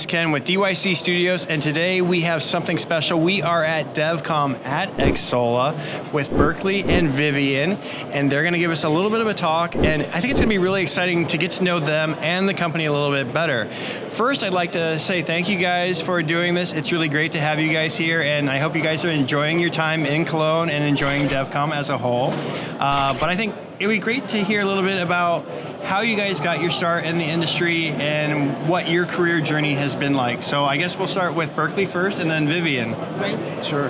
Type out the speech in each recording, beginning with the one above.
Ken with DYC Studios, and today we have something special. We are at Devcom at Xsolla with Berkley and Vivian, and they're going to give us a little bit of a talk, and I think it's going to be really exciting to get to know them and the company a little bit better. First, I'd like to say thank you guys for doing this. It's really great to have you guys here, and I hope you guys are enjoying your time in Cologne and enjoying Devcom as a whole. But I think it would be great to hear a little bit about how you guys got your start in the industry and what your career journey has been like. So I guess we'll start with Berkley first and then Vivian. Right. Sure.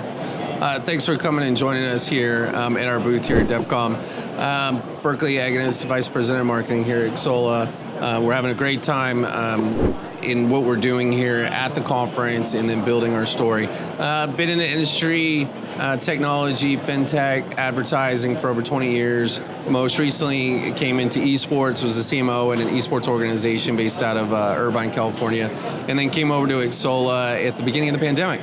Thanks for coming and joining us here at our booth here at Devcom. Berkley Egenes, Vice President of Marketing here at Xsolla. We're having a great time in what we're doing here at the conference and then building our story. Been in the industry, technology, fintech, advertising for over 20 years. Most recently came into esports, was the CMO at an esports organization based out of Irvine, California, and then came over to Xsolla at the beginning of the pandemic.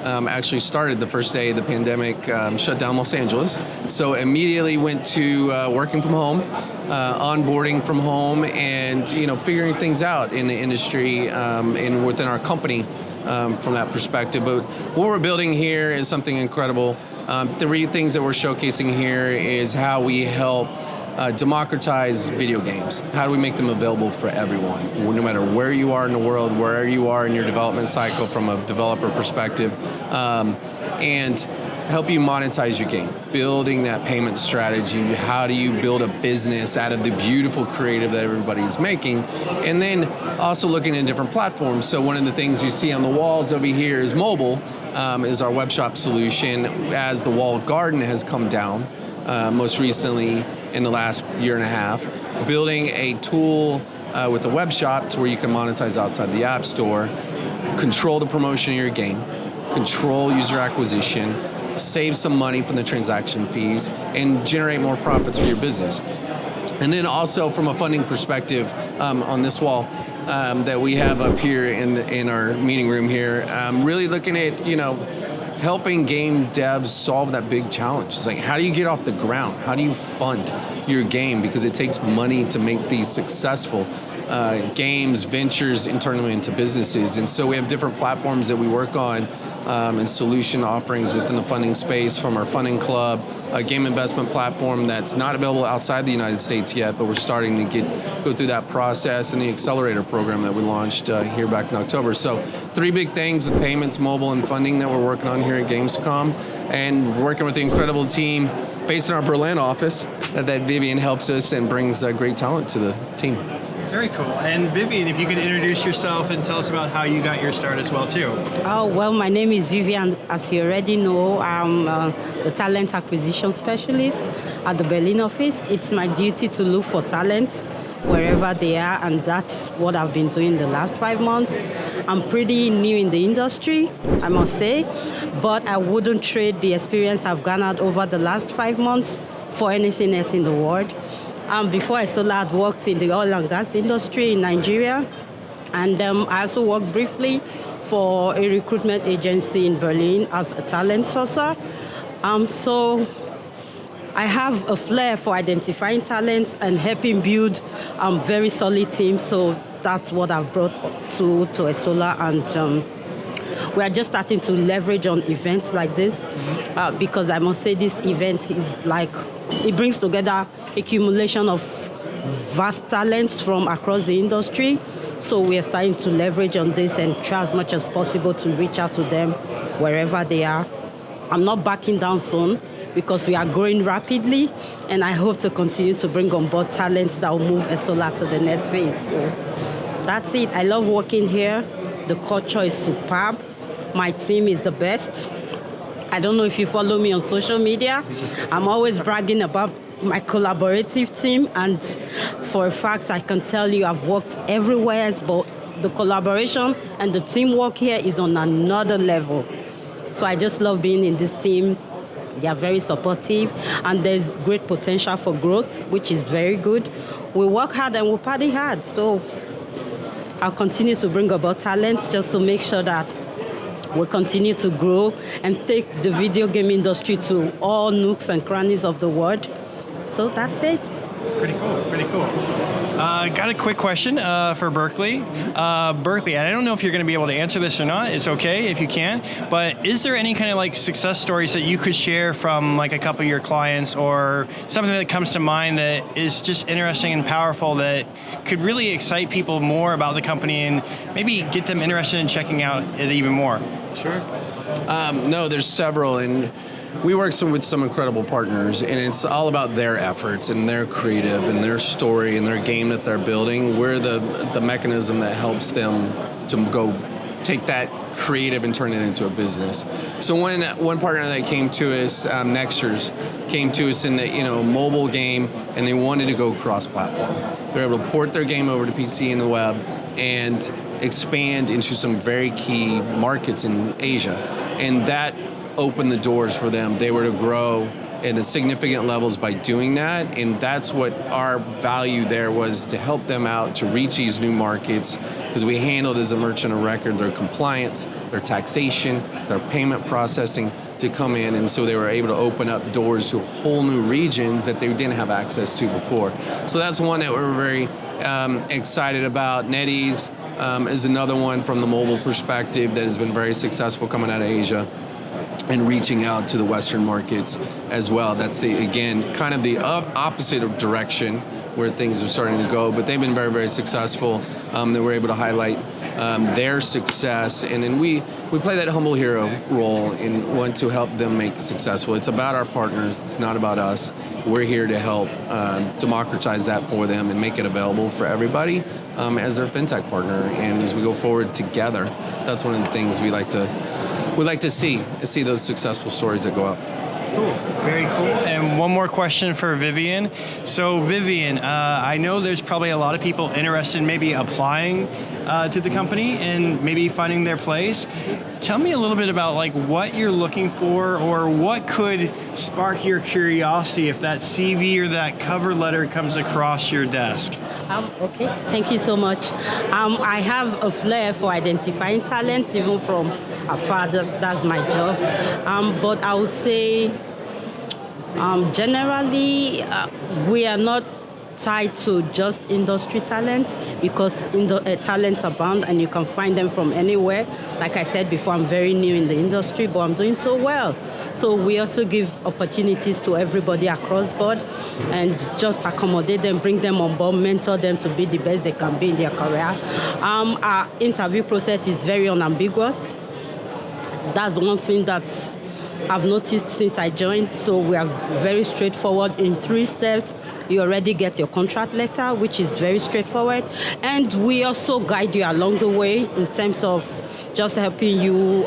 Actually started the first day the pandemic shut down Los Angeles. So immediately went to working from home, onboarding from home, and figuring things out in the industry and within our company from that perspective. But what we're building here is something incredible. Three things that we're showcasing here is how we help democratize video games. How do we make them available for everyone, no matter where you are in the world, where you are in your development cycle from a developer perspective, and help you monetize your game, building that payment strategy. How do you build a business out of the beautiful creative that everybody's making? And then also looking at different platforms. So one of the things you see on the walls over here is mobile, is our web shop solution. As the walled garden has come down, most recently in the last year and a half, building a tool with a web shop to where you can monetize outside the App Store, control the promotion of your game, control user acquisition, save some money from the transaction fees, and generate more profits for your business. And then also from a funding perspective, on this wall that we have up here in our meeting room here, really looking at helping game devs solve that big challenge. It's like, how do you get off the ground? How do you fund your game? Because it takes money to make these successful games, ventures, and turn them into businesses. And so we have different platforms that we work on and solution offerings within the funding space, from our funding club, a game investment platform that's not available outside the United States yet, but we're starting to go through that process, and the accelerator program that we launched here back in October. So three big things with payments, mobile, and funding that we're working on here at Gamescom, and working with the incredible team based in our Berlin office that Vivian helps us and brings great talent to the team. Very cool. And Vivian, if you could introduce yourself and tell us about how you got your start as well, too. Oh, well, my name is Vivian. As you already know, I'm the talent acquisition specialist at the Berlin office. It's my duty to look for talents wherever they are, and that's what I've been doing the last 5 months. I'm pretty new in the industry, I must say, but I wouldn't trade the experience I've garnered over the last 5 months for anything else in the world. Before Xsolla, I'd worked in the oil and gas industry in Nigeria, and I also worked briefly for a recruitment agency in Berlin as a talent sourcer. So I have a flair for identifying talents and helping build very solid teams. So that's what I've brought to Xsolla, and we are just starting to leverage on events like this because I must say this event is like, it brings together accumulation of vast talents from across the industry. So we are starting to leverage on this and try as much as possible to reach out to them wherever they are. I'm not backing down soon because we are growing rapidly, and I hope to continue to bring on board talents that will move Xsolla to the next phase. So that's it. I love working here. The culture is superb. My team is the best. I don't know if you follow me on social media. I'm always bragging about my collaborative team, and for a fact, I can tell you I've worked everywhere, but the collaboration and the teamwork here is on another level. So I just love being in this team. They are very supportive, and there's great potential for growth, which is very good. We work hard and we party hard. So I'll continue to bring about talents just to make sure that we continue to grow and take the video game industry to all nooks and crannies of the world. So that's it. Pretty cool, pretty cool. Got a quick question for Berkley. Berkley, I don't know if you're going to be able to answer this or not. It's okay if you can't. But is there any kind of like success stories that you could share from like a couple of your clients, or something that comes to mind that is just interesting and powerful that could really excite people more about the company and maybe get them interested in checking out it even more? Sure. No, there's several, and we work with some incredible partners, and it's all about their efforts and their creative and their story and their game that they're building. We're the mechanism that helps them to go take that creative and turn it into a business. So one partner that came to us, Nexters, came to us in the mobile game, and they wanted to go cross-platform. They were able to port their game over to PC and the web and expand into some very key markets in Asia, and that opened the doors for them. They were to grow at a significant levels by doing that, and that's what our value there was, to help them out to reach these new markets, because we handled as a merchant of record their compliance, their taxation, their payment processing to come in, and so they were able to open up doors to whole new regions that they didn't have access to before. So that's one that we're very excited about. NetEase is another one from the mobile perspective that has been very successful coming out of Asia and reaching out to the Western markets as well. That's kind of the opposite of direction where things are starting to go, but they've been very, very successful. They were able to highlight their success, and then we play that humble hero role and want to help them make successful. It's about our partners, it's not about us. We're here to help democratize that for them and make it available for everybody as their fintech partner. And as we go forward together, that's one of the things we like to see those successful stories that go out. Cool, very cool. And one more question for Vivian. So Vivian, I know there's probably a lot of people interested in maybe applying to the company and maybe finding their place. Tell me a little bit about like what you're looking for, or what could spark your curiosity if that CV or that cover letter comes across your desk. Okay, thank you so much. I have a flair for identifying talents, even from afar. That's my job. But I would say, generally, we are not tied to just industry talents, because talents abound and you can find them from anywhere. Like I said before, I'm very new in the industry, but I'm doing so well. So we also give opportunities to everybody across board and just accommodate them, bring them on board, mentor them to be the best they can be in their career. Our interview process is very unambiguous. That's one thing that I've noticed since I joined. So we are very straightforward in 3 steps. You already get your contract letter, which is very straightforward. And we also guide you along the way in terms of just helping you,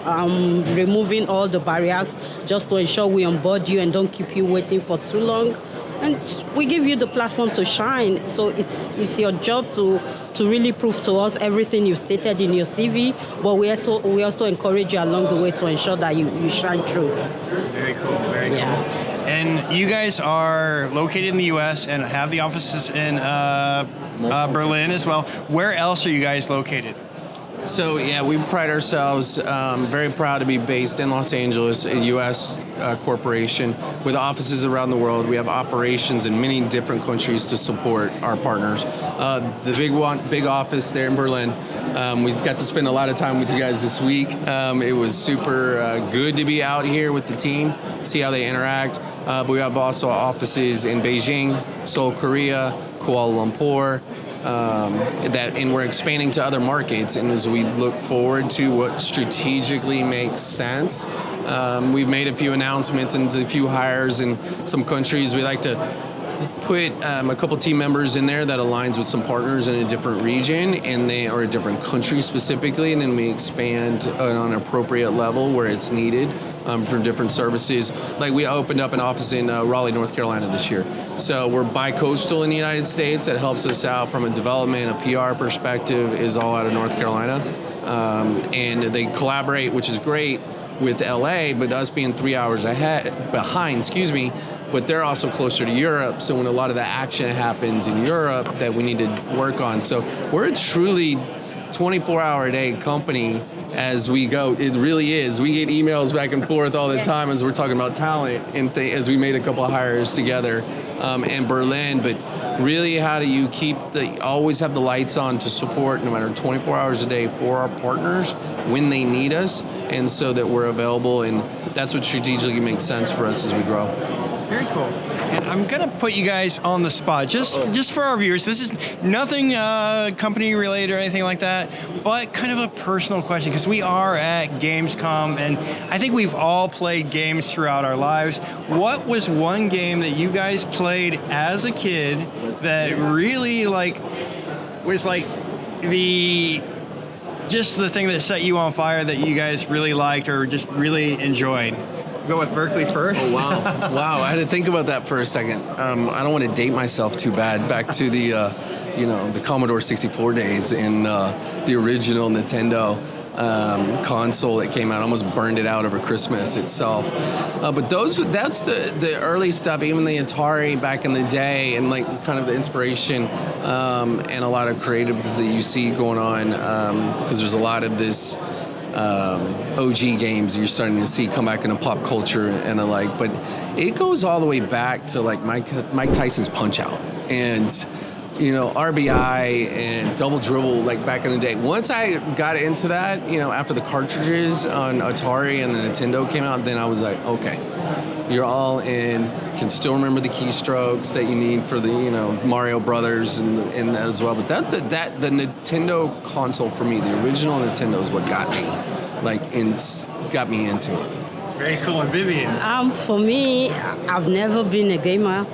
removing all the barriers, just to ensure we onboard you and don't keep you waiting for too long. And we give you the platform to shine. So it's your job to really prove to us everything you stated in your CV, but we also encourage you along the way to ensure that you shine through. Very cool, very cool. Yeah. And you guys are located in the U.S. and have the offices in Berlin as well. Where else are you guys located? So yeah, we pride ourselves, very proud to be based in Los Angeles, a U.S. corporation with offices around the world. We have operations in many different countries to support our partners. The big office there in Berlin, we got to spend a lot of time with you guys this week. It was super good to be out here with the team, see how they interact. But we have also offices in Beijing, Seoul, Korea, Kuala Lumpur, and we're expanding to other markets. And as we look forward to what strategically makes sense, we've made a few announcements and a few hires in some countries. We like to put a couple team members in there that aligns with some partners in a different region, or a different country specifically, and then we expand on an appropriate level where it's needed for different services. Like we opened up an office in Raleigh, North Carolina this year. So we're bi-coastal in the United States. That helps us out from a development, a PR perspective, is all out of North Carolina. And they collaborate, which is great, with LA, but us being 3 hours behind, but they're also closer to Europe. So when a lot of the action happens in Europe that we need to work on. So we're a truly 24-hour-a-day company as we go. It really is. We get emails back and forth all the time as we're talking about talent and as we made a couple of hires together in Berlin. But really, how do you always have the lights on to support no matter 24 hours a day for our partners when they need us, and so that we're available, and that's what strategically makes sense for us as we grow. Very cool. And I'm gonna put you guys on the spot, just for our viewers. This is nothing company related or anything like that, but kind of a personal question, because we are at Gamescom, and I think we've all played games throughout our lives. What was one game that you guys played as a kid that really was the thing that set you on fire, that you guys really liked or just really enjoyed? Go with Berkley first. Oh, wow. Wow, I had to think about that for a second. I don't want to date myself too bad. Back to the Commodore 64 days and the original Nintendo console that came out. I almost burned it out over Christmas itself. But that's the early stuff, even the Atari back in the day, and like kind of the inspiration and a lot of creatives that you see going on, because there's a lot of this OG games you're starting to see come back into pop culture and the like. But it goes all the way back to like Mike Tyson's Punch-Out! And RBI and Double Dribble, like back in the day. Once I got into that, after the cartridges on Atari and the Nintendo came out, then I was like, okay, you're all in. Can still remember the keystrokes that you need for the Mario Brothers and that as well. But the Nintendo console for me, the original Nintendo, is what got me got me into it. Very cool. And Vivian? For me, I've never been a gamer.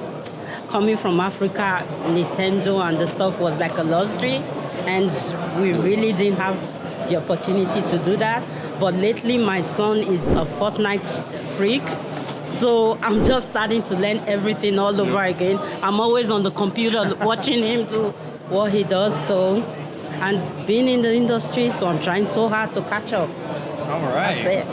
Coming from Africa, Nintendo and the stuff was like a luxury, and we really didn't have the opportunity to do that. But lately, my son is a Fortnite freak, so I'm just starting to learn everything all over again. I'm always on the computer watching him do what he does, and being in the industry, so I'm trying so hard to catch up. All right. That's it.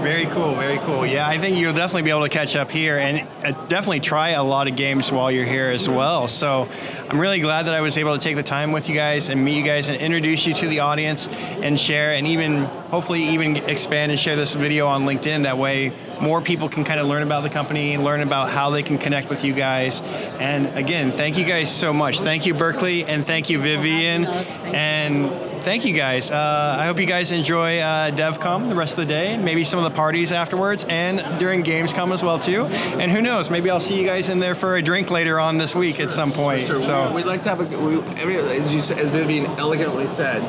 Very cool, very cool. Yeah, I think you'll definitely be able to catch up here, and definitely try a lot of games while you're here as well. So I'm really glad that I was able to take the time with you guys and meet you guys and introduce you to the audience and share, and even hopefully even expand and share this video on LinkedIn. That way more people can kind of learn about the company, learn about how they can connect with you guys. And again, thank you guys so much. Thank you, Berkley, and thank you, Vivian. And thank you guys. I hope you guys enjoy Devcom the rest of the day, maybe some of the parties afterwards, and during Gamescom as well too. And who knows, maybe I'll see you guys in there for a drink later on this week at some point. Sure. So we'd like to have as Vivian elegantly said,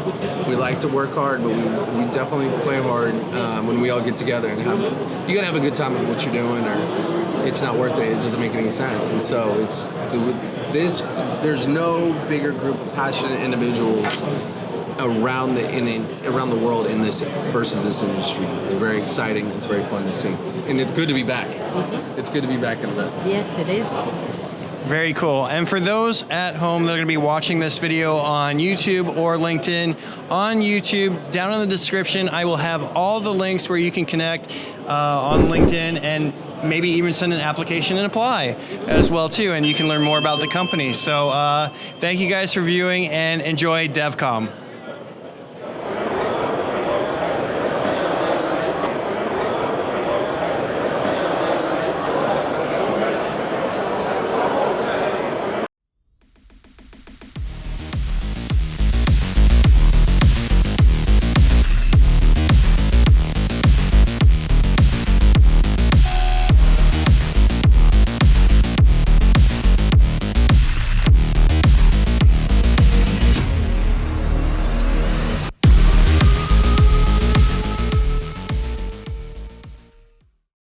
we like to work hard, but we definitely play hard when we all get together, and you gotta have a good time with what you're doing, or it's not worth it. It doesn't make any sense. And so there's no bigger group of passionate individuals around the world in this versus this industry. It's very exciting. It's very fun to see, and it's good to be back. It's good to be back in events. Yes, it is. very cool. And for those at home that are going to be watching this video on YouTube or LinkedIn, on YouTube, down in the description, I will have all the links where you can connect on LinkedIn and maybe even send an application and apply as well too, and you can learn more about the company. So thank you guys for viewing and enjoy Devcom.